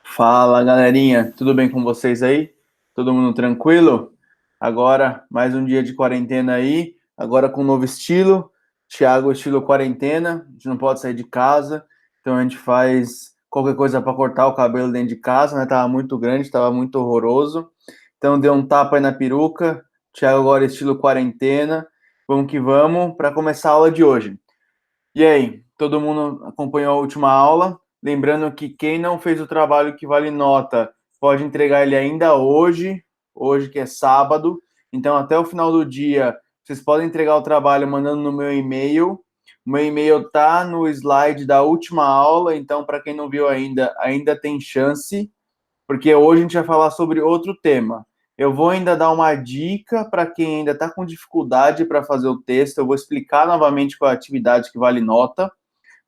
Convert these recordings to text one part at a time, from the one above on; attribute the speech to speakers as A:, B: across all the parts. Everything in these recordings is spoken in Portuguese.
A: Fala, galerinha, tudo bem com vocês aí? Todo mundo tranquilo? Agora, mais um dia de quarentena aí, agora com um novo estilo, Thiago, estilo quarentena, a gente não pode sair de casa, então a gente faz qualquer coisa para cortar o cabelo dentro de casa, né? Tava muito grande, tava muito horroroso, então deu um tapa aí na peruca, Thiago agora estilo quarentena, vamos que vamos para começar a aula de hoje. E aí, todo mundo acompanhou a última aula? Lembrando que quem não fez o trabalho que vale nota pode entregar ele ainda hoje que é sábado. Então, até o final do dia, vocês podem entregar o trabalho mandando no meu e-mail. O meu e-mail tá no slide da última aula, então, para quem não viu ainda tem chance, porque hoje a gente vai falar sobre outro tema. Eu vou ainda dar uma dica para quem ainda está com dificuldade para fazer o texto. Eu vou explicar novamente qual é a atividade que vale nota,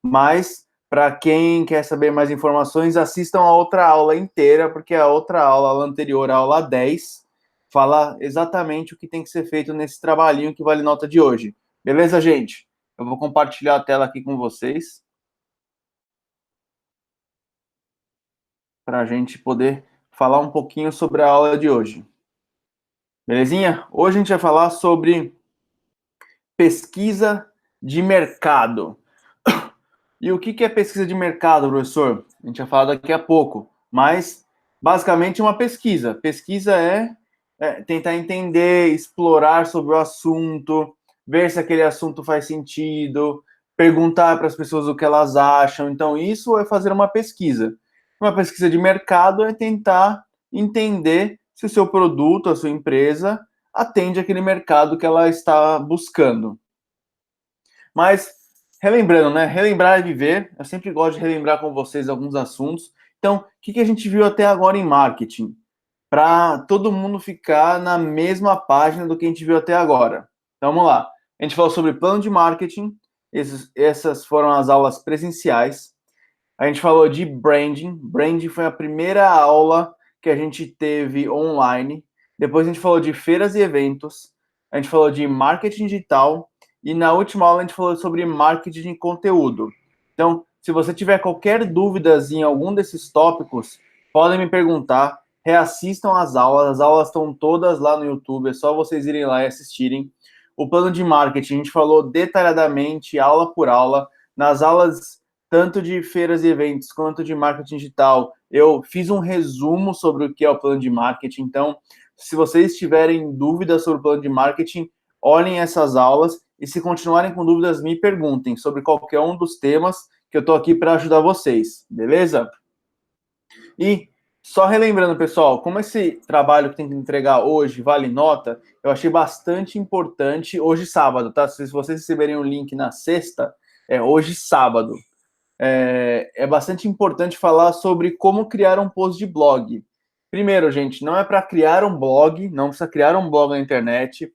A: mas para quem quer saber mais informações, assistam a outra aula inteira, porque a outra aula, a aula anterior, a aula 10, fala exatamente o que tem que ser feito nesse trabalhinho que vale nota de hoje. Beleza, gente? Eu vou compartilhar a tela aqui com vocês para a gente poder falar um pouquinho sobre a aula de hoje. Belezinha? Hoje a gente vai falar sobre pesquisa de mercado. E o que é pesquisa de mercado, professor? A gente vai falar daqui a pouco, mas basicamente uma pesquisa. Pesquisa é tentar entender, explorar sobre o assunto, ver se aquele assunto faz sentido, perguntar para as pessoas o que elas acham. Então, isso é fazer uma pesquisa. Uma pesquisa de mercado é tentar entender se o seu produto, a sua empresa, atende aquele mercado que ela está buscando. Mas, relembrando, né? Relembrar é viver. Eu sempre gosto de relembrar com vocês alguns assuntos. Então, o que a gente viu até agora em marketing? Para todo mundo ficar na mesma página do que a gente viu até agora. Então, vamos lá. A gente falou sobre plano de marketing. Essas foram as aulas presenciais. A gente falou de branding. Branding foi a primeira aula que a gente teve online. Depois a gente falou de feiras e eventos. A gente falou de marketing digital. E na última aula a gente falou sobre marketing de conteúdo. Então, se você tiver qualquer dúvidas em algum desses tópicos, podem me perguntar. Reassistam as aulas estão todas lá no YouTube, é só vocês irem lá e assistirem. O plano de marketing, a gente falou detalhadamente, aula por aula. Nas aulas tanto de feiras e eventos quanto de marketing digital, eu fiz um resumo sobre o que é o plano de marketing. Então, se vocês tiverem dúvidas sobre o plano de marketing, olhem essas aulas e se continuarem com dúvidas, me perguntem sobre qualquer um dos temas que eu estou aqui para ajudar vocês, beleza? E só relembrando, pessoal, como esse trabalho que tem que entregar hoje vale nota, eu achei bastante importante hoje sábado, tá? Se vocês receberem o link na sexta, é hoje sábado. É bastante importante falar sobre como criar um post de blog. Primeiro, gente, não é para criar um blog, não precisa criar um blog na internet.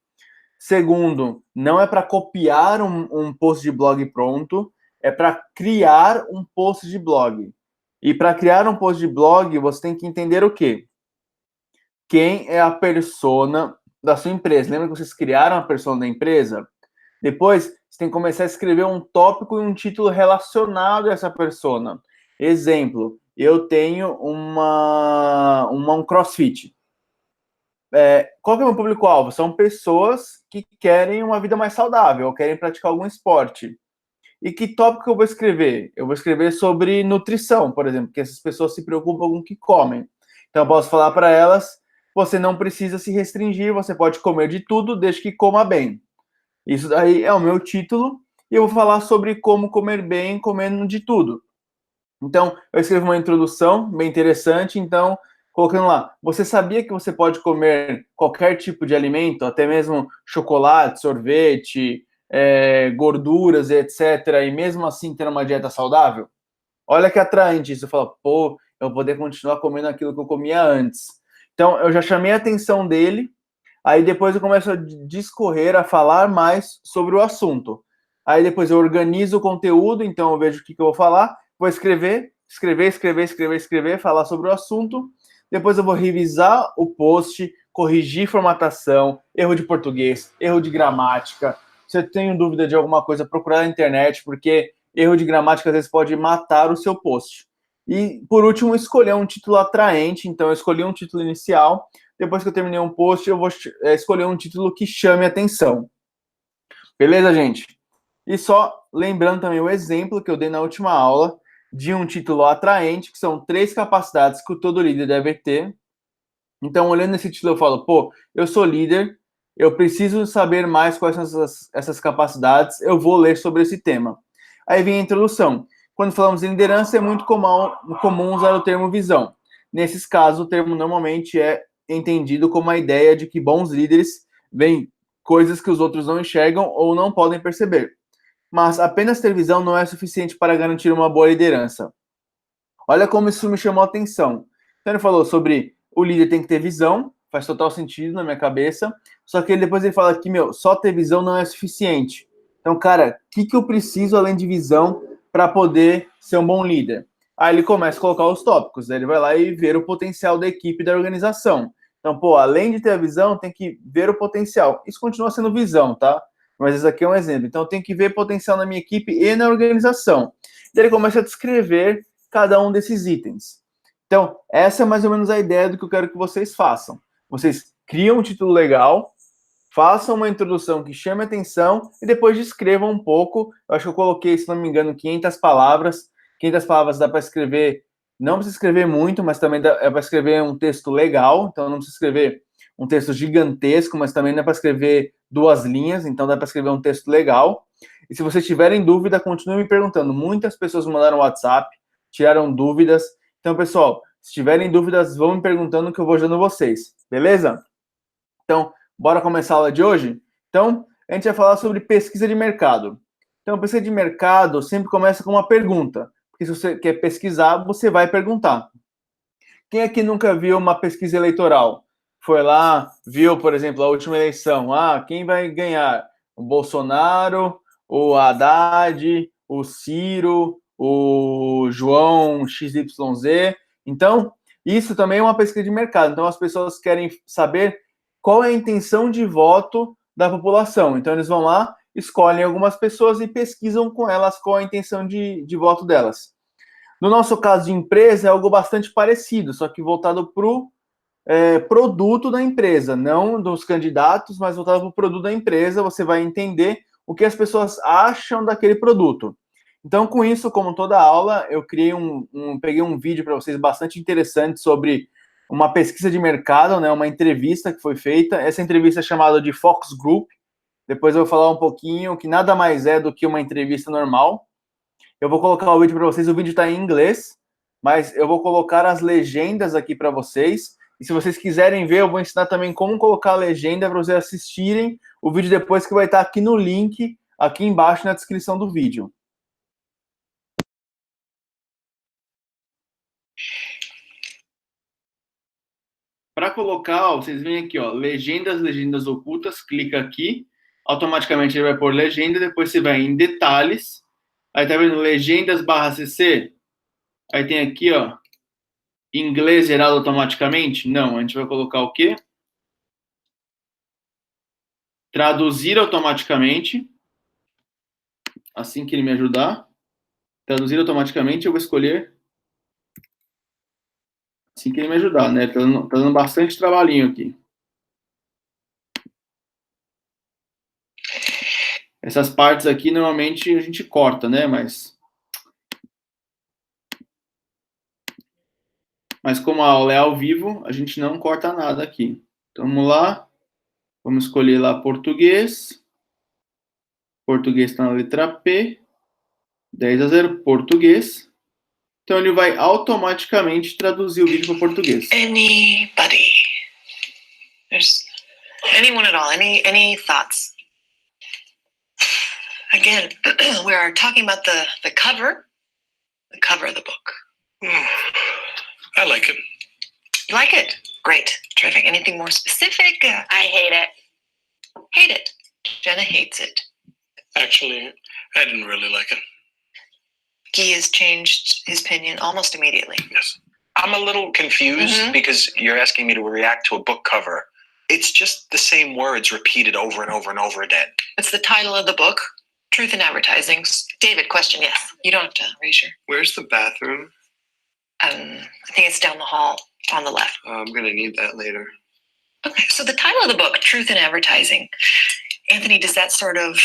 A: Segundo, não é para copiar um post de blog pronto, é para criar um post de blog. E para criar um post de blog, você tem que entender o quê? Quem é a persona da sua empresa? Lembra que vocês criaram a persona da empresa? Depois, você tem que começar a escrever um tópico e um título relacionado a essa persona. Exemplo, eu tenho um CrossFit. Qual que é o meu público-alvo? São pessoas que querem uma vida mais saudável, ou querem praticar algum esporte. E que tópico eu vou escrever? Eu vou escrever sobre nutrição, por exemplo, que essas pessoas se preocupam com o que comem. Então, eu posso falar para elas: você não precisa se restringir, você pode comer de tudo, desde que coma bem. Isso daí é o meu título, e eu vou falar sobre como comer bem, comendo de tudo. Então, eu escrevo uma introdução bem interessante, então, colocando lá, você sabia que você pode comer qualquer tipo de alimento, até mesmo chocolate, sorvete, gorduras, etc., e mesmo assim ter uma dieta saudável? Olha que atraente isso, fala, pô, eu vou poder continuar comendo aquilo que eu comia antes. Então, eu já chamei a atenção dele, aí depois eu começo a discorrer, a falar mais sobre o assunto. Aí depois eu organizo o conteúdo, então eu vejo o que eu vou falar, vou escrever, falar sobre o assunto. Depois eu vou revisar o post, corrigir formatação, erro de português, erro de gramática. Se eu tenho dúvida de alguma coisa, procurar na internet, porque erro de gramática às vezes pode matar o seu post. E, por último, escolher um título atraente. Então, eu escolhi um título inicial. Depois que eu terminei um post, eu vou escolher um título que chame atenção. Beleza, gente? E só lembrando também o exemplo que eu dei na última aula de um título atraente, que são 3 capacidades que todo líder deve ter. Então, olhando esse título, eu falo, pô, eu sou líder, eu preciso saber mais quais são essas capacidades, eu vou ler sobre esse tema. Aí vem a introdução. Quando falamos em liderança, é muito comum usar o termo visão. Nesses casos, o termo normalmente é entendido como a ideia de que bons líderes veem coisas que os outros não enxergam ou não podem perceber. Mas apenas ter visão não é suficiente para garantir uma boa liderança. Olha como isso me chamou a atenção. Então, ele falou sobre o líder tem que ter visão, faz total sentido na minha cabeça, só que depois ele fala que, só ter visão não é suficiente. Então, cara, o que eu preciso além de visão para poder ser um bom líder? Aí ele começa a colocar os tópicos, aí ele vai lá e ver o potencial da equipe e da organização. Então, pô, além de ter a visão, tem que ver o potencial. Isso continua sendo visão, tá? Mas isso aqui é um exemplo. Então, eu tenho que ver potencial na minha equipe e na organização. Daí ele começa a descrever cada um desses itens. Então, essa é mais ou menos a ideia do que eu quero que vocês façam. Vocês criam um título legal, façam uma introdução que chame atenção e depois descrevam um pouco. Eu acho que eu coloquei, se não me engano, 500 palavras. 500 palavras dá para escrever, não precisa escrever muito, mas também é para escrever um texto legal. Então, não precisa escrever um texto gigantesco, mas também dá para escrever 2 linhas. Então, dá para escrever um texto legal. E se vocês tiverem dúvida, continue me perguntando. Muitas pessoas me mandaram WhatsApp, tiraram dúvidas. Então, pessoal, se tiverem dúvidas, vão me perguntando que eu vou ajudando vocês, beleza? Então, bora começar a aula de hoje? Então, a gente vai falar sobre pesquisa de mercado. Então, pesquisa de mercado sempre começa com uma pergunta. Porque se você quer pesquisar, você vai perguntar. Quem aqui nunca viu uma pesquisa eleitoral? Foi lá, viu, por exemplo, a última eleição. Ah, quem vai ganhar? O Bolsonaro, o Haddad, o Ciro, o João XYZ. Então, isso também é uma pesquisa de mercado. Então, as pessoas querem saber qual é a intenção de voto da população. Então, eles vão lá, escolhem algumas pessoas e pesquisam com elas qual é a intenção de voto delas. No nosso caso de empresa, é algo bastante parecido, só que voltado para o produto da empresa, não dos candidatos, mas voltado para o produto da empresa. Você vai entender o que as pessoas acham daquele produto. Então, com isso, como toda aula, eu criei peguei um vídeo para vocês bastante interessante sobre uma pesquisa de mercado, né, uma entrevista que foi feita. Essa entrevista é chamada de Focus Group. Depois eu vou falar um pouquinho que nada mais é do que uma entrevista normal. Eu vou colocar o vídeo para vocês. O vídeo está em inglês, mas eu vou colocar as legendas aqui para vocês. E se vocês quiserem ver, eu vou ensinar também como colocar a legenda para vocês assistirem o vídeo depois, que vai estar aqui no link, aqui embaixo na descrição do vídeo. Para colocar, vocês vêm aqui, ó, legendas ocultas, clica aqui, automaticamente ele vai pôr legenda, depois você vai em detalhes, aí tá vendo legendas/cc? Aí tem aqui, ó, inglês gerado automaticamente? Não, a gente vai colocar o quê? Traduzir automaticamente, assim que ele me ajudar. Traduzir automaticamente, eu vou escolher assim que ele me ajudar, né? Tá dando bastante trabalhinho aqui. Essas partes aqui, normalmente, a gente corta, né? Mas como a aula é ao vivo, a gente não corta nada aqui. Então, vamos lá. Vamos escolher lá português. Português está na letra P. 10-0, português. Então, ele vai automaticamente traduzir o vídeo para português.
B: Anybody? There's anyone at all? Any thoughts? Again, we are talking about the cover of the book.
C: I like it.
B: You like it? Great, terrific. Anything more specific?
D: I hate it.
B: Hate it. Jenna hates it.
C: Actually, I didn't really like it.
B: Guy has changed his opinion almost immediately.
C: Yes. I'm a little confused because you're asking me to react to a book cover. It's just the same words repeated over and over and over again.
B: It's the title of the book, Truth in Advertising. David, question, yes. You don't have to raise your...
C: Where's the bathroom?
B: I think it's down the hall on the left.
C: I'm going to need that later.
B: Okay, so the title of the book, Truth in Advertising. Anthony, does that sort of,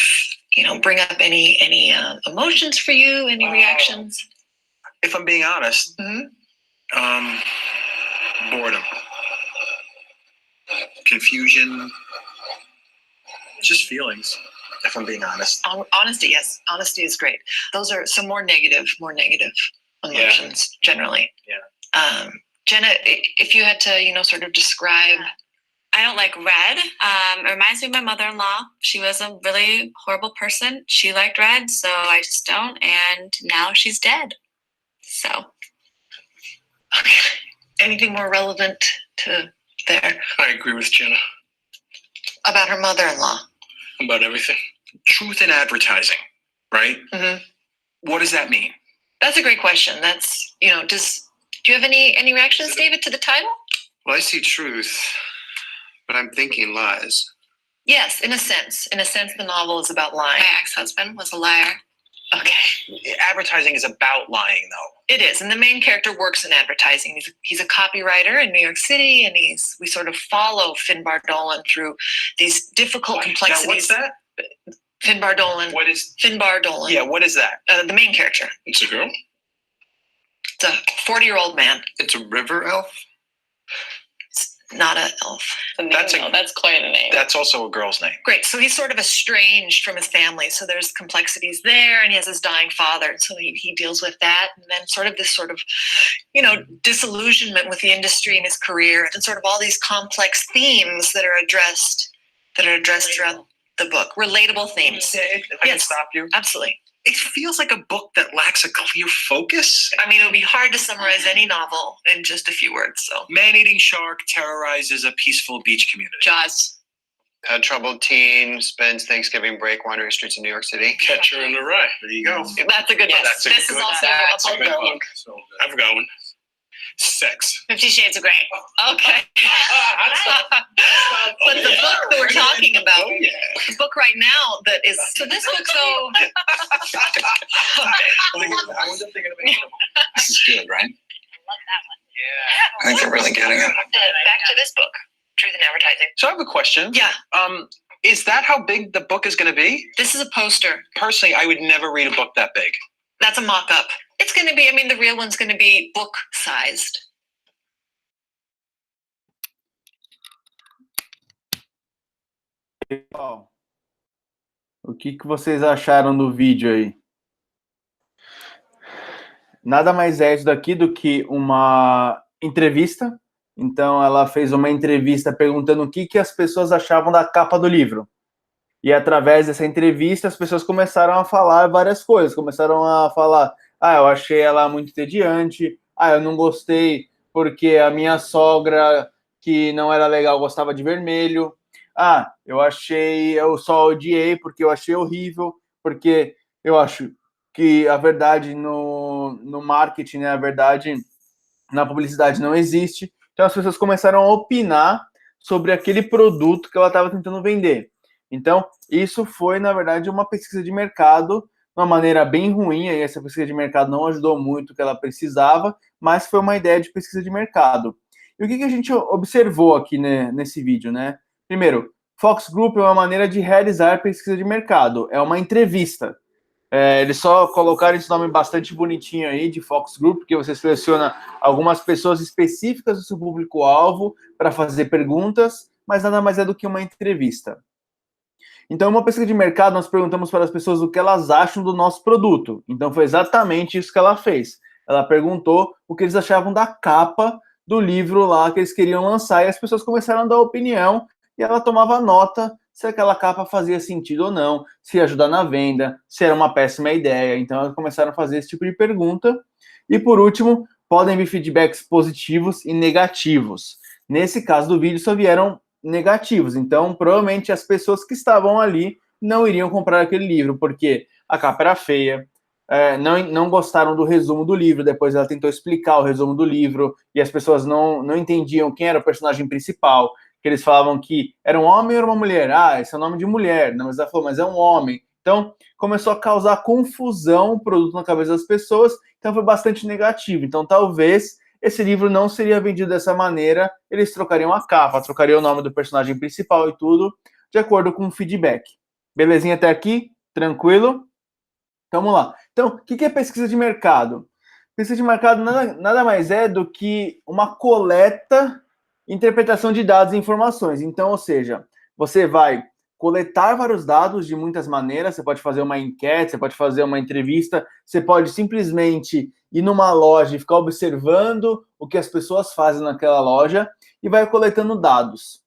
B: bring up any emotions for you? Any reactions?
C: If I'm being honest, boredom, confusion, just feelings. If I'm being honest.
B: Honesty, yes. Honesty is great. Those are some more negative emotions generally.
C: Yeah.
B: Jenna, if you had to, sort of describe.
D: I don't like red. It reminds me of my mother-in-law. She was a really horrible person. She liked red, so I just don't. And now she's dead. So.
B: Okay. Anything more relevant to there?
C: I agree with Jenna.
B: About her mother-in-law?
C: About everything. Truth in advertising, right?
B: Mm-hmm.
C: What does that mean?
B: That's a great question. That's, do you have any reactions, David, to the title?
E: Well, I see truth, but I'm thinking lies.
B: Yes, in a sense. In a sense, the novel is about lying.
D: My ex-husband was a liar.
B: Okay.
C: Advertising is about lying, though.
B: It is, and the main character works in advertising. He's a copywriter in New York City, and we sort of follow Finbar Dolan through these difficult complexities.
C: Now, what's that?
B: Finbar Dolan.
C: What is?
B: Finbar Dolan.
C: Yeah, what is that?
B: The main character.
E: It's a girl?
B: It's a 40-year-old man.
E: It's a river elf?
B: It's not an elf.
D: That's quite a name.
C: That's also a girl's name.
B: Great. So he's sort of estranged from his family. So there's complexities there, and he has his dying father. And so he deals with that. And then sort of this disillusionment with the industry and his career, and sort of all these complex themes that are addressed throughout the book. Relatable themes.
C: If I can stop you.
B: Absolutely.
C: It feels like a book that lacks a clear focus.
B: I mean, it would be hard to summarize any novel in just a few words. So
C: Man-eating shark terrorizes a peaceful beach community.
B: Jaws.
E: A troubled teen spends Thanksgiving break wandering streets of New York City.
C: Catcher in the Rye. There you go.
B: That's a good book.
C: That's a
B: This
C: good-
B: is also
D: that's
B: a
D: a good
B: book.
D: book.
C: I've got one. Sex.
D: 50 Shades of Grey.
B: Okay. But the book that we're talking about,
C: Oh, yeah.
B: the book right now that is, so this book, so,
C: This is good, right?
E: I think they're really getting it.
B: back to this book, Truth in Advertising.
C: So I have a question.
B: Yeah,
C: Is that how big the book is going to be?
B: this is a poster.
C: Personally, I would never read a book that big.
B: That's a mock-up. It's going to be, the real one's going to be book-sized.
A: Pessoal, o que vocês acharam do vídeo aí? Nada mais é isso daqui do que uma entrevista. Então, ela fez uma entrevista perguntando o que as pessoas achavam da capa do livro. E através dessa entrevista, as pessoas começaram a falar várias coisas. Começaram a falar, eu achei ela muito entediante. Eu não gostei porque a minha sogra, que não era legal, gostava de vermelho. Eu só odiei porque eu achei horrível, porque eu acho que a verdade no marketing, né, a verdade na publicidade não existe. Então as pessoas começaram a opinar sobre aquele produto que ela estava tentando vender. Então isso foi, na verdade, uma pesquisa de mercado, de uma maneira bem ruim, aí essa pesquisa de mercado não ajudou muito o que ela precisava, mas foi uma ideia de pesquisa de mercado. E o que a gente observou aqui, né, nesse vídeo, né? Primeiro, Fox Group é uma maneira de realizar pesquisa de mercado, é uma entrevista. Eles só colocaram esse nome bastante bonitinho aí, de Fox Group, porque você seleciona algumas pessoas específicas do seu público-alvo para fazer perguntas, mas nada mais é do que uma entrevista. Então, uma pesquisa de mercado, nós perguntamos para as pessoas o que elas acham do nosso produto. Então, foi exatamente isso que ela fez. Ela perguntou o que eles achavam da capa do livro lá que eles queriam lançar, e as pessoas começaram a dar opinião, e ela tomava nota se aquela capa fazia sentido ou não, se ia ajudar na venda, se era uma péssima ideia. Então, elas começaram a fazer esse tipo de pergunta. E, por último, podem vir feedbacks positivos e negativos. Nesse caso do vídeo, só vieram negativos. Então, provavelmente, as pessoas que estavam ali não iriam comprar aquele livro, porque a capa era feia, não gostaram do resumo do livro. Depois ela tentou explicar o resumo do livro, e as pessoas não entendiam quem era o personagem principal, que eles falavam que era um homem ou era uma mulher. Esse é o nome de mulher. Não, mas ela falou, mas é um homem. Então, começou a causar confusão o produto na cabeça das pessoas, então foi bastante negativo. Então, talvez esse livro não seria vendido dessa maneira, eles trocariam a capa, trocariam o nome do personagem principal e tudo, de acordo com o feedback. Belezinha até aqui? Tranquilo? Então, vamos lá. Então, o que é pesquisa de mercado? Pesquisa de mercado nada mais é do que uma coleta, interpretação de dados e informações. Então, ou seja, você vai coletar vários dados de muitas maneiras, você pode fazer uma enquete, você pode fazer uma entrevista, você pode simplesmente ir numa loja e ficar observando o que as pessoas fazem naquela loja e vai coletando dados.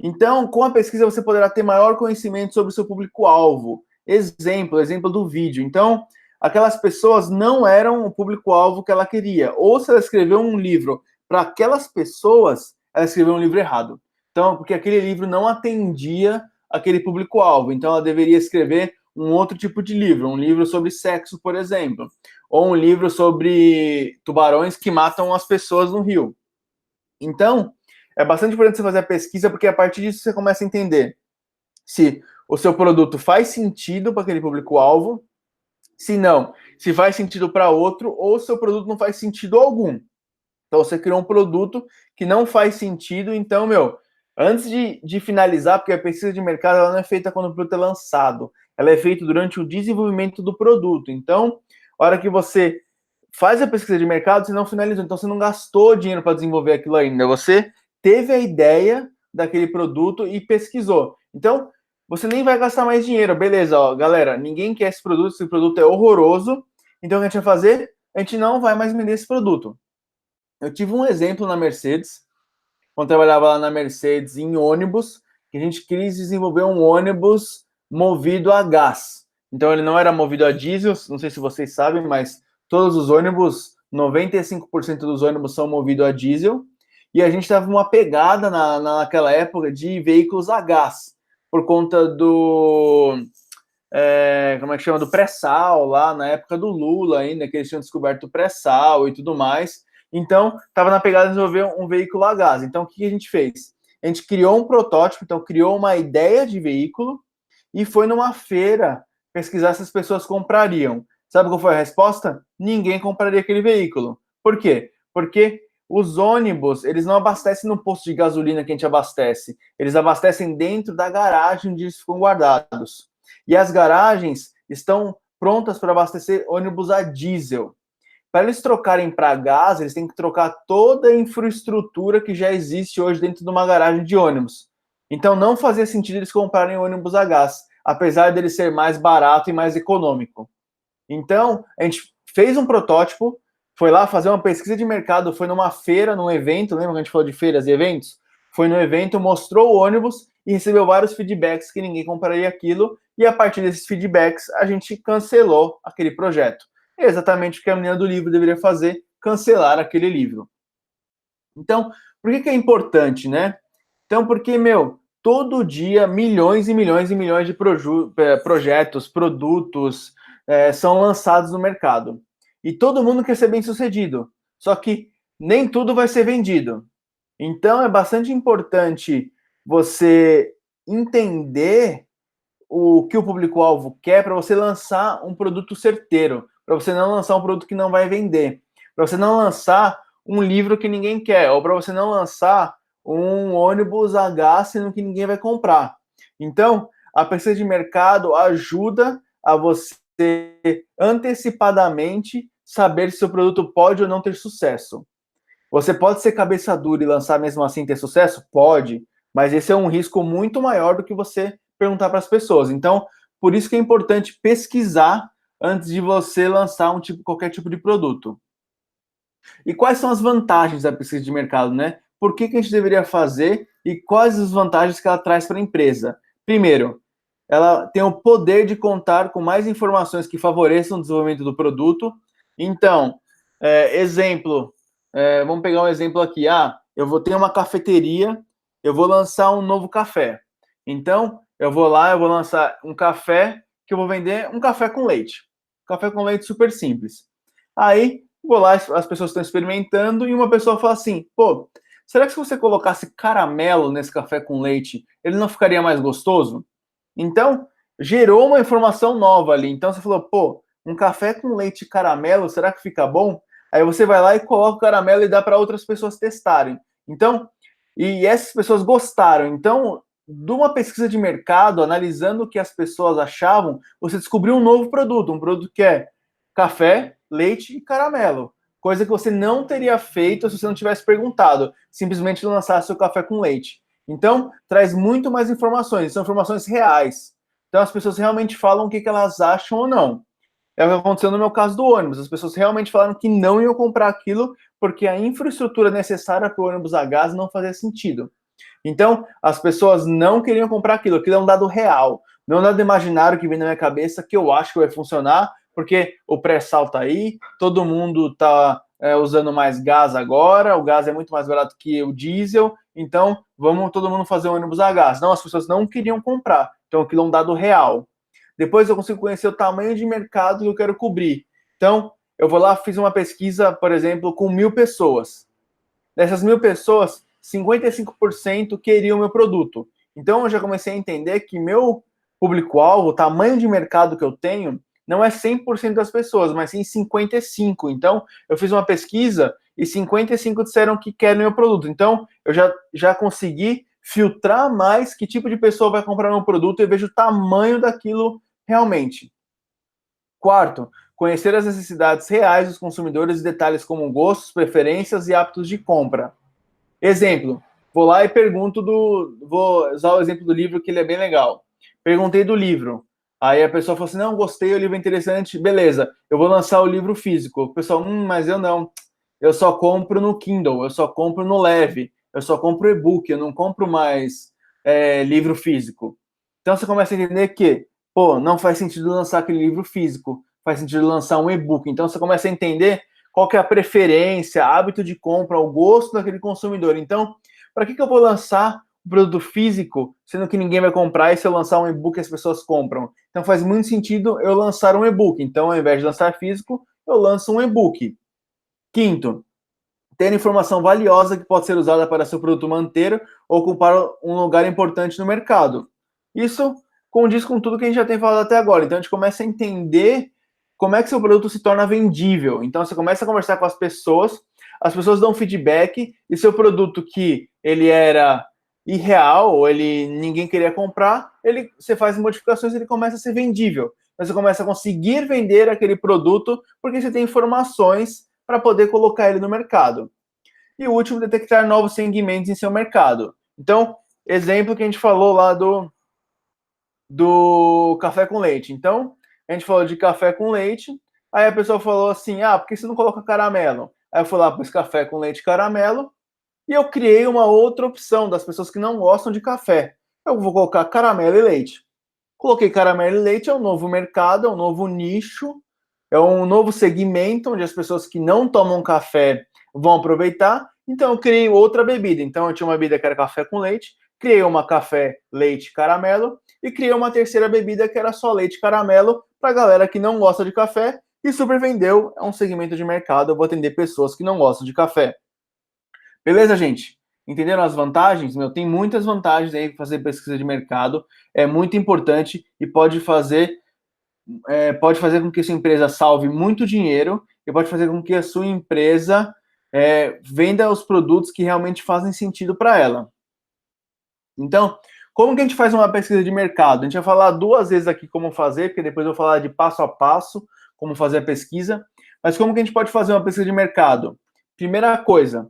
A: Então, com a pesquisa, você poderá ter maior conhecimento sobre o seu público-alvo. Exemplo do vídeo. Então, aquelas pessoas não eram o público-alvo que ela queria. Ou se ela escreveu um livro para aquelas pessoas, ela escreveu um livro errado. Então, porque aquele livro não atendia aquele público-alvo. Então, ela deveria escrever um outro tipo de livro, um livro sobre sexo, por exemplo, ou um livro sobre tubarões que matam as pessoas no rio. Então, é bastante importante você fazer a pesquisa, porque a partir disso você começa a entender se o seu produto faz sentido para aquele público-alvo, se não, se faz sentido para outro, ou se o seu produto não faz sentido algum. Então, você criou um produto que não faz sentido, então, antes de finalizar, porque a pesquisa de mercado ela não é feita quando o produto é lançado, ela é feita durante o desenvolvimento do produto. Então, a hora que você faz a pesquisa de mercado, você não finalizou, então você não gastou dinheiro para desenvolver aquilo ainda, você teve a ideia daquele produto e pesquisou. Então, você nem vai gastar mais dinheiro, beleza, ó, galera, ninguém quer esse produto é horroroso, então o que a gente vai fazer? A gente não vai mais vender esse produto. Eu tive um exemplo na Mercedes, quando eu trabalhava lá na Mercedes em ônibus, que a gente quis desenvolver um ônibus movido a gás. Então ele não era movido a diesel, não sei se vocês sabem, mas todos os ônibus, 95% dos ônibus são movidos a diesel, e a gente estava uma pegada naquela época de veículos a gás, por conta do, do pré-sal, lá na época do Lula ainda, que eles tinham descoberto o pré-sal e tudo mais. Então, estava na pegada de desenvolver um veículo a gás. Então, o que a gente fez? A gente criou um protótipo, então criou uma ideia de veículo e foi numa feira pesquisar se as pessoas comprariam. Sabe qual foi a resposta? Ninguém compraria aquele veículo. Por quê? Porque os ônibus, eles não abastecem no posto de gasolina que a gente abastece. Eles abastecem dentro da garagem onde eles ficam guardados. E as garagens estão prontas para abastecer ônibus a diesel. Para eles trocarem para gás, eles têm que trocar toda a infraestrutura que já existe hoje dentro de uma garagem de ônibus. Então, não fazia sentido eles comprarem ônibus a gás, apesar dele ser mais barato e mais econômico. Então, a gente fez um protótipo, foi lá fazer uma pesquisa de mercado, foi numa feira, num evento, lembra que a gente falou de feiras e eventos? Foi no evento, mostrou o ônibus e recebeu vários feedbacks que ninguém compraria aquilo, e a partir desses feedbacks, a gente cancelou aquele projeto. É exatamente o que a menina do livro deveria fazer, cancelar aquele livro. Então, por que é importante, né? Então, porque, todo dia milhões e milhões e milhões de projetos, produtos são lançados no mercado. E todo mundo quer ser bem-sucedido. Só que nem tudo vai ser vendido. Então, é bastante importante você entender o que o público-alvo quer para você lançar um produto certeiro, para você não lançar um produto que não vai vender, para você não lançar um livro que ninguém quer, ou para você não lançar um ônibus a gás sendo que ninguém vai comprar. Então, a pesquisa de mercado ajuda a você antecipadamente saber se seu produto pode ou não ter sucesso. Você pode ser cabeça dura e lançar mesmo assim e ter sucesso? Pode, mas esse é um risco muito maior do que você perguntar para as pessoas. Então, por isso que é importante pesquisar antes de você lançar qualquer tipo de produto. E quais são as vantagens da pesquisa de mercado, né? Por que a gente deveria fazer e quais as vantagens que ela traz para a empresa? Primeiro, ela tem o poder de contar com mais informações que favoreçam o desenvolvimento do produto. Então, vamos pegar um exemplo aqui. Eu vou ter uma cafeteria, eu vou lançar um novo café. Então, eu vou lançar um café que eu vou vender um café com leite. Café com leite super simples. Aí, vou lá, as pessoas estão experimentando e uma pessoa fala assim, será que se você colocasse caramelo nesse café com leite, ele não ficaria mais gostoso? Então, gerou uma informação nova ali. Então, você falou, um café com leite e caramelo, será que fica bom? Aí você vai lá e coloca o caramelo e dá para outras pessoas testarem. Então, e essas pessoas gostaram. Então, de uma pesquisa de mercado, analisando o que as pessoas achavam, você descobriu um novo produto, um produto que é café, leite e caramelo. Coisa que você não teria feito se você não tivesse perguntado, simplesmente lançasse o café com leite. Então, traz muito mais informações, são informações reais. Então, as pessoas realmente falam o que elas acham ou não. É o que aconteceu no meu caso do ônibus. As pessoas realmente falaram que não iam comprar aquilo porque a infraestrutura necessária para o ônibus a gás não fazia sentido. Então, as pessoas não queriam comprar aquilo. Aquilo é um dado real. Não é um dado imaginário que vem na minha cabeça que eu acho que vai funcionar, porque o pré-sal está aí, todo mundo está usando mais gás agora, o gás é muito mais barato que o diesel, então vamos todo mundo fazer um ônibus a gás. Não, as pessoas não queriam comprar. Então, aquilo é um dado real. Depois eu consigo conhecer o tamanho de mercado que eu quero cobrir. Então, eu vou lá, fiz uma pesquisa, por exemplo, com 1.000 pessoas. Dessas 1.000 pessoas, 55% queriam o meu produto. Então, eu já comecei a entender que meu público-alvo, o tamanho de mercado que eu tenho, não é 100% das pessoas, mas sim 55%. Então, eu fiz uma pesquisa e 55% disseram que querem o meu produto. Então, eu já consegui filtrar mais que tipo de pessoa vai comprar meu produto e vejo o tamanho daquilo realmente. Quarto, conhecer as necessidades reais dos consumidores e detalhes como gostos, preferências e hábitos de compra. Exemplo, vou lá e pergunto vou usar o exemplo do livro que ele é bem legal. Perguntei do livro. Aí a pessoa falou assim, não, gostei, o livro é interessante, beleza, eu vou lançar o livro físico. O pessoal, mas eu não, eu só compro no Kindle, eu só compro no Leve, eu só compro e-book, eu não compro mais livro físico. Então você começa a entender que, não faz sentido lançar aquele livro físico, faz sentido lançar um e-book. Então você começa a entender qual que é a preferência, hábito de compra, o gosto daquele consumidor. Então, para que eu vou lançar um produto físico, sendo que ninguém vai comprar, e se eu lançar um e-book as pessoas compram? Então faz muito sentido eu lançar um e-book. Então, ao invés de lançar físico, eu lanço um e-book. Quinto, ter informação valiosa que pode ser usada para seu produto manter ou ocupar um lugar importante no mercado. Isso condiz com tudo que a gente já tem falado até agora. Então, a gente começa a entender como é que seu produto se torna vendível. Então, você começa a conversar com as pessoas dão feedback, e seu produto que ele era irreal, ou ninguém queria comprar, você faz modificações e ele começa a ser vendível. Então, você começa a conseguir vender aquele produto porque você tem informações para poder colocar ele no mercado. E o último, detectar novos segmentos em seu mercado. Então, exemplo que a gente falou lá do café com leite. Então, a gente falou de café com leite, aí a pessoa falou assim, por que você não coloca caramelo? Aí eu fui lá, pus café com leite e caramelo, e eu criei uma outra opção das pessoas que não gostam de café. Eu vou colocar caramelo e leite. Coloquei caramelo e leite, é um novo mercado, é um novo nicho, é um novo segmento onde as pessoas que não tomam café vão aproveitar. Então eu criei outra bebida. Então eu tinha uma bebida que era café com leite, criei uma café, leite, caramelo e criei uma terceira bebida que era só leite e caramelo para a galera que não gosta de café e super vendeu. É um segmento de mercado, eu vou atender pessoas que não gostam de café. Beleza, gente? Entenderam as vantagens? Tem muitas vantagens aí para fazer pesquisa de mercado, é muito importante e pode fazer com que a sua empresa salve muito dinheiro e pode fazer com que a sua empresa venda os produtos que realmente fazem sentido para ela. Então, como que a gente faz uma pesquisa de mercado? A gente vai falar 2 vezes aqui como fazer, porque depois eu vou falar de passo a passo como fazer a pesquisa. Mas como que a gente pode fazer uma pesquisa de mercado? Primeira coisa,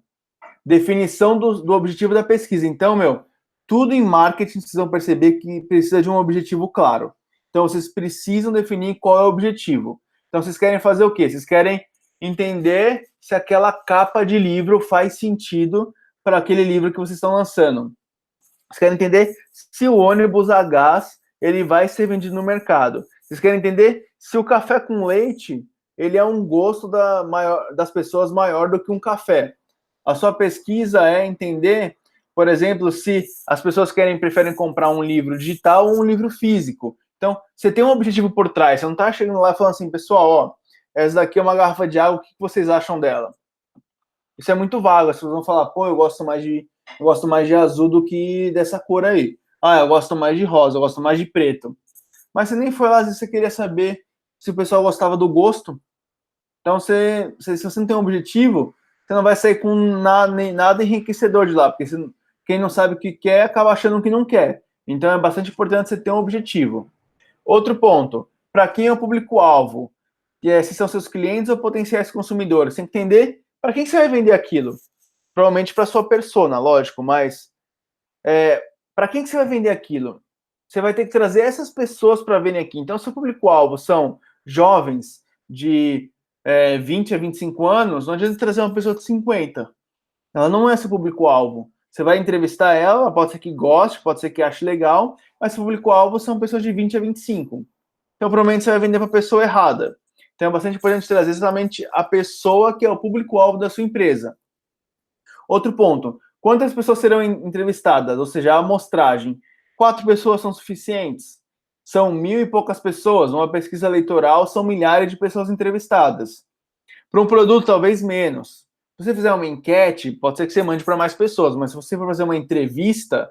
A: definição do objetivo da pesquisa. Então, tudo em marketing vocês vão perceber que precisa de um objetivo claro. Então, vocês precisam definir qual é o objetivo. Então, vocês querem fazer o quê? Vocês querem entender se aquela capa de livro faz sentido para aquele livro que vocês estão lançando. Vocês querem entender se o ônibus a gás ele vai ser vendido no mercado. Vocês querem entender se o café com leite ele é um gosto das pessoas maior do que um café. A sua pesquisa é entender, por exemplo, se as pessoas preferem comprar um livro digital ou um livro físico. Então, você tem um objetivo por trás. Você não está chegando lá e falando assim, pessoal, essa daqui é uma garrafa de água, o que vocês acham dela? Isso é muito vago. As pessoas vão falar, eu gosto mais de azul do que dessa cor aí. Eu gosto mais de rosa, eu gosto mais de preto. Mas você nem foi lá, às vezes você queria saber se o pessoal gostava do gosto. Então, se você não tem um objetivo, você não vai sair com nada enriquecedor de lá, porque quem não sabe o que quer acaba achando que não quer. Então, é bastante importante você ter um objetivo. Outro ponto, para quem é o público-alvo? Se são seus clientes ou potenciais consumidores. Você tem que entender para quem você vai vender aquilo. Provavelmente para sua persona, lógico, mas para quem que você vai vender aquilo? Você vai ter que trazer essas pessoas para verem aqui. Então, se o público-alvo são jovens de 20 a 25 anos, não adianta trazer uma pessoa de 50. Ela não é seu público-alvo. Você vai entrevistar ela, pode ser que goste, pode ser que ache legal, mas o público-alvo são pessoas de 20 a 25. Então, provavelmente você vai vender para a pessoa errada. Então, é bastante importante trazer exatamente a pessoa que é o público-alvo da sua empresa. Outro ponto, quantas pessoas serão entrevistadas? Ou seja, a amostragem. 4 pessoas são suficientes? São 1.000 e poucas pessoas. Uma pesquisa eleitoral são milhares de pessoas entrevistadas. Para um produto, talvez menos. Se você fizer uma enquete, pode ser que você mande para mais pessoas, mas se você for fazer uma entrevista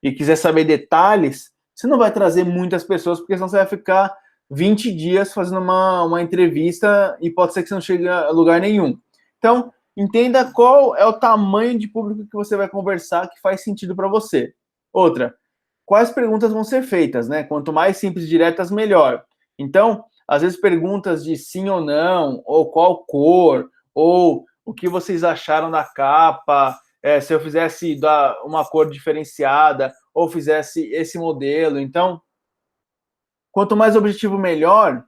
A: e quiser saber detalhes, você não vai trazer muitas pessoas, porque senão você vai ficar 20 dias fazendo uma entrevista e pode ser que você não chegue a lugar nenhum. Então, entenda qual é o tamanho de público que você vai conversar que faz sentido para você. Outra, quais perguntas vão ser feitas, né? Quanto mais simples e diretas, melhor. Então, às vezes perguntas de sim ou não, ou qual cor, ou o que vocês acharam da capa, se eu fizesse uma cor diferenciada, ou fizesse esse modelo. Então, quanto mais objetivo, melhor,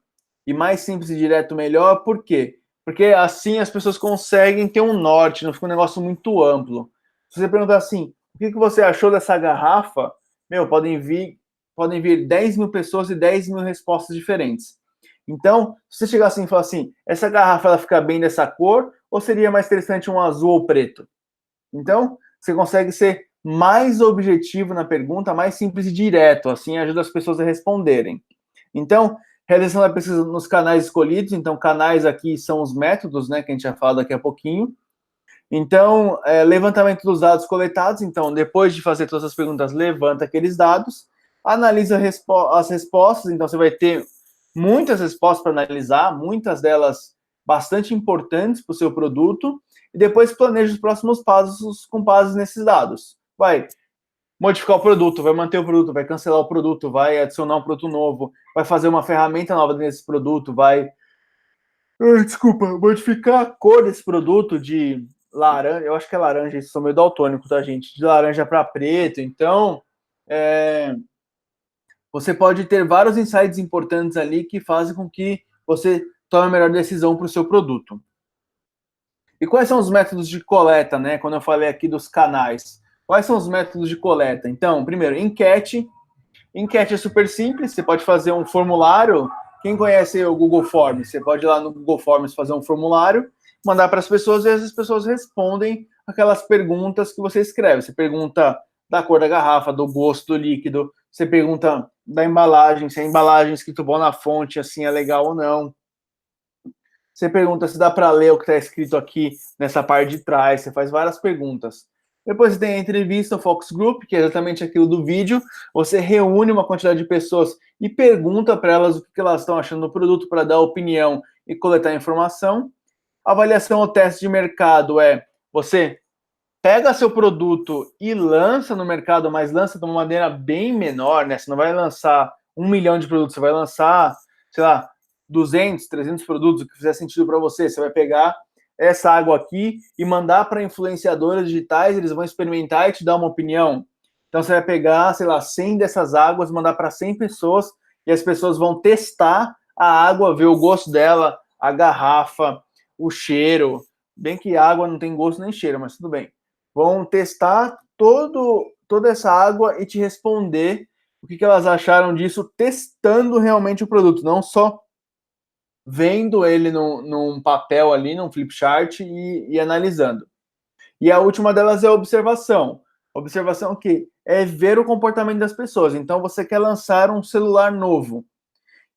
A: e mais simples e direto, melhor. Por quê? Porque assim as pessoas conseguem ter um norte, não fica um negócio muito amplo. Se você perguntar assim, o que você achou dessa garrafa? Podem vir 10.000 pessoas e 10.000 respostas diferentes. Então, se você chegar assim e falar assim, essa garrafa ela fica bem dessa cor, ou seria mais interessante um azul ou preto? Então, você consegue ser mais objetivo na pergunta, mais simples e direto, assim ajuda as pessoas a responderem. Então, realização da pesquisa nos canais escolhidos, então canais aqui são os métodos, né, que a gente vai falar daqui a pouquinho. Então, levantamento dos dados coletados, então depois de fazer todas as perguntas, levanta aqueles dados, analisa as respostas, então você vai ter muitas respostas para analisar, muitas delas bastante importantes para o seu produto, e depois planeja os próximos passos com base nesses dados. Vai modificar o produto, vai manter o produto, vai cancelar o produto, vai adicionar um produto novo, vai fazer uma ferramenta nova nesse produto, vai modificar a cor desse produto de laranja, eu acho que é laranja, isso sou meio daltônico, tá, gente? De laranja para preto. Então, você pode ter vários insights importantes ali que fazem com que você tome a melhor decisão para o seu produto. E quais são os métodos de coleta, né? Quando eu falei aqui dos canais. Quais são os métodos de coleta? Então, primeiro, enquete. Enquete é super simples, você pode fazer um formulário. Quem conhece o Google Forms? Você pode ir lá no Google Forms fazer um formulário, mandar para as pessoas e as pessoas respondem aquelas perguntas que você escreve. Você pergunta da cor da garrafa, do gosto do líquido, você pergunta da embalagem, se a embalagem escrito bom na fonte, assim, é legal ou não. Você pergunta se dá para ler o que está escrito aqui nessa parte de trás, você faz várias perguntas. Depois você tem a entrevista, o Focus Group, que é exatamente aquilo do vídeo. Você reúne uma quantidade de pessoas e pergunta para elas o que elas estão achando do produto para dar opinião e coletar informação. Avaliação ou teste de mercado você pega seu produto e lança no mercado, mas lança de uma maneira bem menor, né? Você não vai lançar 1 milhão de produtos, você vai lançar, sei lá, 200, 300 produtos, o que fizer sentido para você. Você vai pegar essa água aqui e mandar para influenciadores digitais, eles vão experimentar e te dar uma opinião. Então você vai pegar, sei lá, 100 dessas águas, mandar para 100 pessoas e as pessoas vão testar a água, ver o gosto dela, a garrafa, o cheiro. Bem que água não tem gosto nem cheiro, mas tudo bem. Vão testar toda essa água e te responder o que elas acharam disso, testando realmente o produto, não só vendo ele num papel ali, num flip chart e analisando. E a última delas é a observação. Observação que é ver o comportamento das pessoas. Então, você quer lançar um celular novo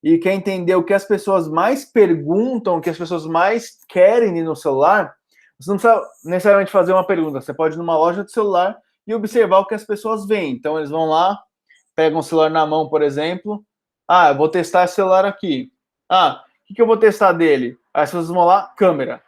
A: e quer entender o que as pessoas mais perguntam, o que as pessoas mais querem no celular, você não precisa necessariamente fazer uma pergunta. Você pode ir numa loja de celular e observar o que as pessoas veem. Então, eles vão lá, pegam o celular na mão, por exemplo. Eu vou testar esse celular aqui. O que eu vou testar dele? Aí as pessoas vão lá, câmera.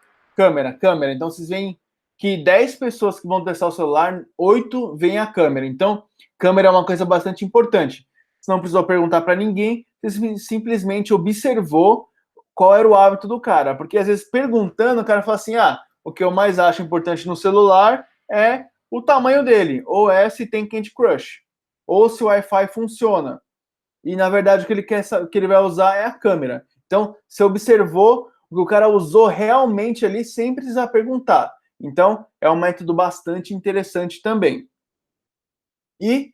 A: Então vocês veem que 10 pessoas que vão testar o celular, 8 veem a câmera. Então, câmera é uma coisa bastante importante. Você não precisou perguntar para ninguém, você simplesmente observou qual era o hábito do cara. Porque às vezes perguntando, o cara fala assim: o que eu mais acho importante no celular é o tamanho dele, ou é se tem Candy Crush, ou se o Wi-Fi funciona. E na verdade o que ele quer, que ele vai usar é a câmera. Então, você observou o que o cara usou realmente ali sem precisar perguntar. Então, é um método bastante interessante também. E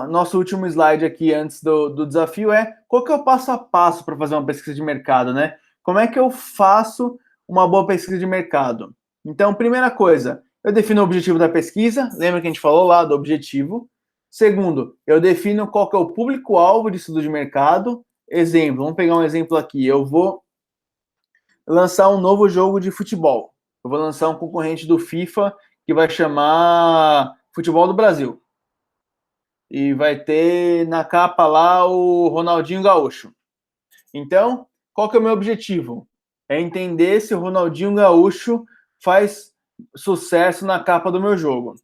A: nosso último slide aqui antes do desafio é qual que é o passo a passo para fazer uma pesquisa de mercado, né? Como é que eu faço uma boa pesquisa de mercado? Então, primeira coisa, eu defino o objetivo da pesquisa. Lembra que a gente falou lá do objetivo? Segundo, eu defino qual que é o público-alvo de estudo de mercado. Exemplo, vamos pegar um exemplo aqui. Eu vou lançar um novo jogo de futebol. Eu vou lançar um concorrente do FIFA que vai chamar Futebol do Brasil. E vai ter na capa lá o Ronaldinho Gaúcho. Então, qual que é o meu objetivo? É entender se o Ronaldinho Gaúcho faz sucesso na capa do meu jogo.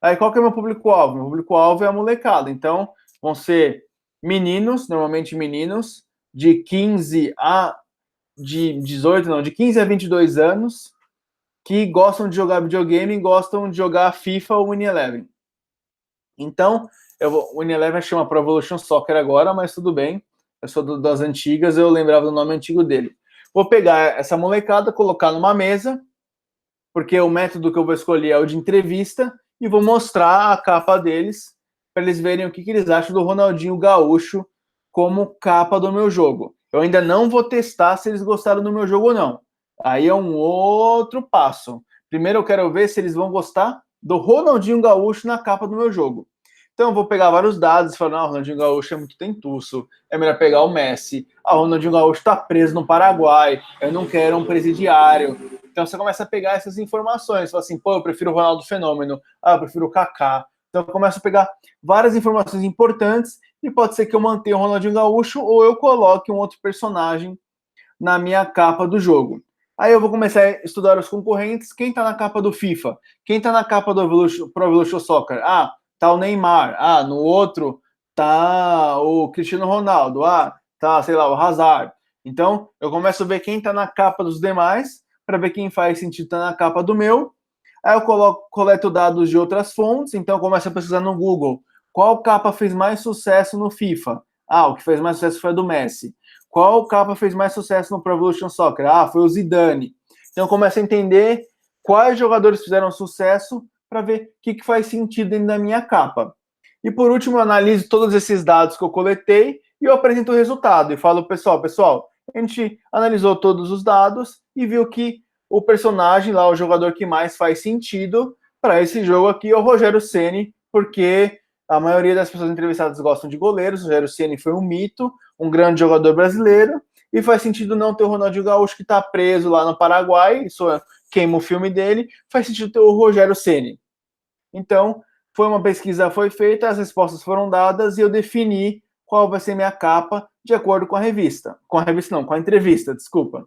A: Aí, qual que é o meu público-alvo? Meu público-alvo é a molecada. Então, vão ser meninos, normalmente meninos, de 15 a 22 anos, que gostam de jogar videogame e gostam de jogar FIFA ou Win11. Então, o Win11 chama Pro Evolution Soccer agora, mas tudo bem. Eu sou das antigas, eu lembrava do nome antigo dele. Vou pegar essa molecada, colocar numa mesa, porque o método que eu vou escolher é o de entrevista, e vou mostrar a capa deles, para eles verem o que eles acham do Ronaldinho Gaúcho como capa do meu jogo. Eu ainda não vou testar se eles gostaram do meu jogo ou não. Aí é um outro passo. Primeiro eu quero ver se eles vão gostar do Ronaldinho Gaúcho na capa do meu jogo. Então eu vou pegar vários dados e falar: o Ronaldinho Gaúcho é muito tentuço, é melhor pegar o Messi. O Ronaldinho Gaúcho está preso no Paraguai, eu não quero um presidiário. Então você começa a pegar essas informações, fala assim: eu prefiro o Ronaldo Fenômeno, eu prefiro o Kaká. Então eu começo a pegar várias informações importantes e pode ser que eu mantenha o Ronaldinho Gaúcho ou eu coloque um outro personagem na minha capa do jogo. Aí eu vou começar a estudar os concorrentes. Quem está na capa do FIFA? Quem está na capa do Pro Evolution Soccer? Tá o Neymar. No outro tá o Cristiano Ronaldo. Tá, sei lá, o Hazard. Então, eu começo a ver quem tá na capa dos demais, para ver quem faz sentido tá na capa do meu. Aí eu coleto dados de outras fontes, então eu começo a pesquisar no Google. Qual capa fez mais sucesso no FIFA? O que fez mais sucesso foi a do Messi. Qual capa fez mais sucesso no Pro Evolution Soccer? Foi o Zidane. Então eu começo a entender quais jogadores fizeram sucesso para ver o que faz sentido dentro da minha capa. E por último, eu analiso todos esses dados que eu coletei e eu apresento o resultado. E falo: pessoal, a gente analisou todos os dados e viu que o personagem lá, o jogador que mais faz sentido para esse jogo aqui é o Rogério Ceni, porque a maioria das pessoas entrevistadas gostam de goleiros. O Rogério Ceni foi um mito, um grande jogador brasileiro, e faz sentido não ter o Ronaldinho Gaúcho, que está preso lá no Paraguai, isso queima o filme dele, faz sentido ter o Rogério Ceni. Então, uma pesquisa foi feita, as respostas foram dadas e eu defini qual vai ser minha capa de acordo com a revista. Com a entrevista, desculpa.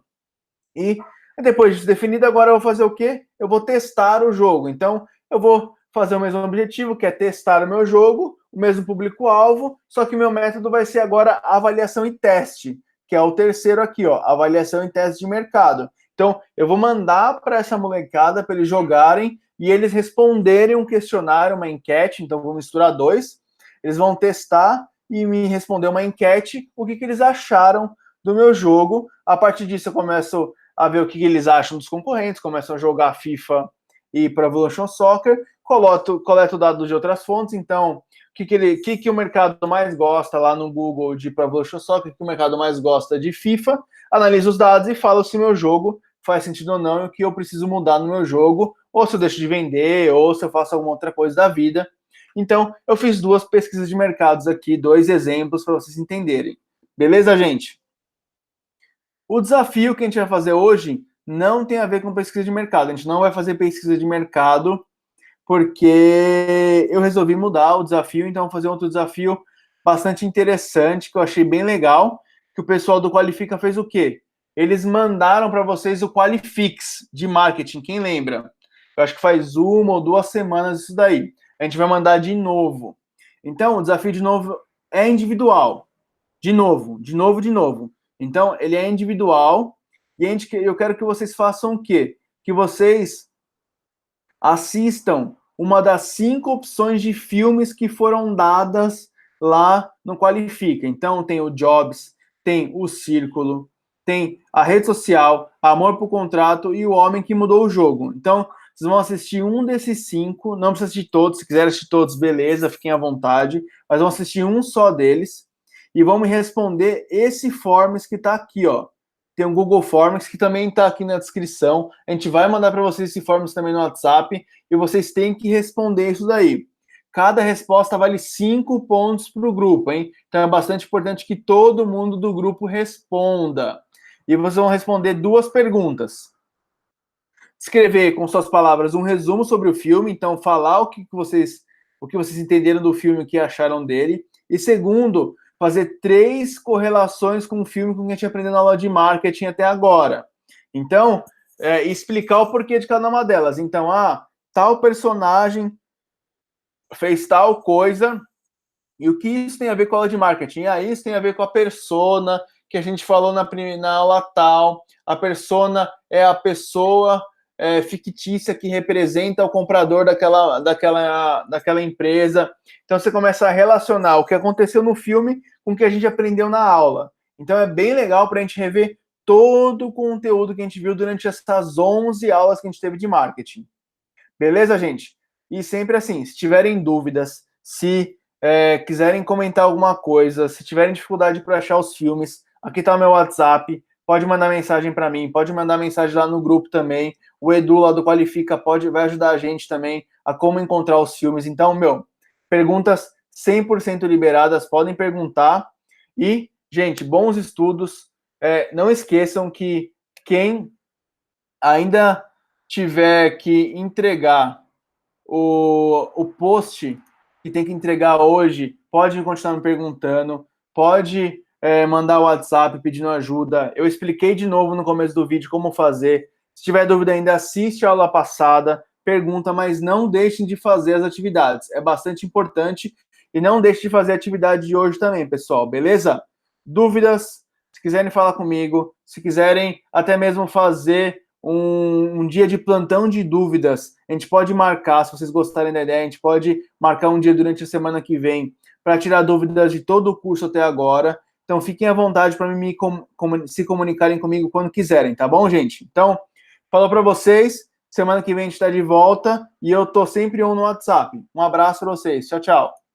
A: E depois disso definido, agora eu vou fazer o quê? Eu vou testar o jogo. Então, eu vou fazer o mesmo objetivo, que é testar o meu jogo, o mesmo público-alvo, só que o meu método vai ser agora avaliação e teste, que é o terceiro aqui, avaliação e teste de mercado. Então, eu vou mandar para essa molecada, para eles jogarem, e eles responderem um questionário, uma enquete. Então, vou misturar dois. Eles vão testar e me responder uma enquete, o que eles acharam do meu jogo. A partir disso, eu começo a ver o que eles acham dos concorrentes, começam a jogar FIFA e Pro Evolution Soccer, coleto dados de outras fontes. Então, o que o mercado mais gosta lá no Google de Pro Evolution Soccer, o que o mercado mais gosta de FIFA, analiso os dados e falo se meu jogo faz sentido ou não e o que eu preciso mudar no meu jogo, ou se eu deixo de vender, ou se eu faço alguma outra coisa da vida. Então, eu fiz 2 pesquisas de mercados aqui, 2 exemplos para vocês entenderem. Beleza, gente? O desafio que a gente vai fazer hoje não tem a ver com pesquisa de mercado. A gente não vai fazer pesquisa de mercado porque eu resolvi mudar o desafio, então vou fazer outro desafio bastante interessante, que eu achei bem legal, que o pessoal do Qualifica fez o quê? eles mandaram para vocês o Qualifix de marketing, quem lembra? Eu acho que faz 1 ou 2 semanas isso daí. A gente vai mandar de novo. Então, o desafio de novo é individual. De novo. Então, ele é individual e eu quero que vocês façam o quê? Que vocês assistam uma das 5 opções de filmes que foram dadas lá no Qualifica. Então, tem o Jobs, tem o Círculo, tem a Rede Social, Amor por Contrato e O Homem que Mudou o Jogo. Então, vocês vão assistir um desses 5, não precisa assistir todos, se quiser assistir todos, beleza, fiquem à vontade, mas vão assistir um só deles e vão me responder esse Forms que está aqui, ó. Tem um Google Forms que também está aqui na descrição. A gente vai mandar para vocês esse Forms também no WhatsApp e vocês têm que responder isso daí. Cada resposta vale 5 pontos para o grupo, hein? Então é bastante importante que todo mundo do grupo responda. E vocês vão responder 2 perguntas. Escrever com suas palavras um resumo sobre o filme, então falar o que vocês entenderam do filme, o que acharam dele. E segundo, fazer 3 correlações com o filme que a gente aprendeu na aula de marketing até agora. Então, explicar o porquê de cada uma delas. Então, tal personagem fez tal coisa, e o que isso tem a ver com a aula de marketing? Isso tem a ver com a persona, que a gente falou na aula tal. A persona é a pessoa fictícia que representa o comprador daquela empresa. Então você começa a relacionar o que aconteceu no filme com o que a gente aprendeu na aula. Então é bem legal para a gente rever todo o conteúdo que a gente viu durante essas 11 aulas que a gente teve de marketing. Beleza, gente? E sempre assim, se tiverem dúvidas, se quiserem comentar alguma coisa, se tiverem dificuldade para achar os filmes, aqui está o meu WhatsApp, pode mandar mensagem para mim, pode mandar mensagem lá no grupo também. O Edu lá do Qualifica vai ajudar a gente também a como encontrar os filmes. Então, perguntas 100% liberadas, podem perguntar. E, gente, bons estudos. Não esqueçam que quem ainda tiver que entregar o post que tem que entregar hoje, pode continuar me perguntando, pode mandar o WhatsApp pedindo ajuda. Eu expliquei de novo no começo do vídeo como fazer. Se tiver dúvida ainda, assiste a aula passada, pergunta, mas não deixem de fazer as atividades. É bastante importante. E não deixem de fazer a atividade de hoje também, pessoal, beleza? Dúvidas, se quiserem falar comigo, se quiserem até mesmo fazer um dia de plantão de dúvidas, a gente pode marcar, se vocês gostarem da ideia, a gente pode marcar um dia durante a semana que vem para tirar dúvidas de todo o curso até agora. Então, fiquem à vontade para se comunicarem comigo quando quiserem, tá bom, gente? Então, falou para vocês, semana que vem a gente está de volta e eu tô sempre no WhatsApp. Um abraço para vocês. Tchau, tchau.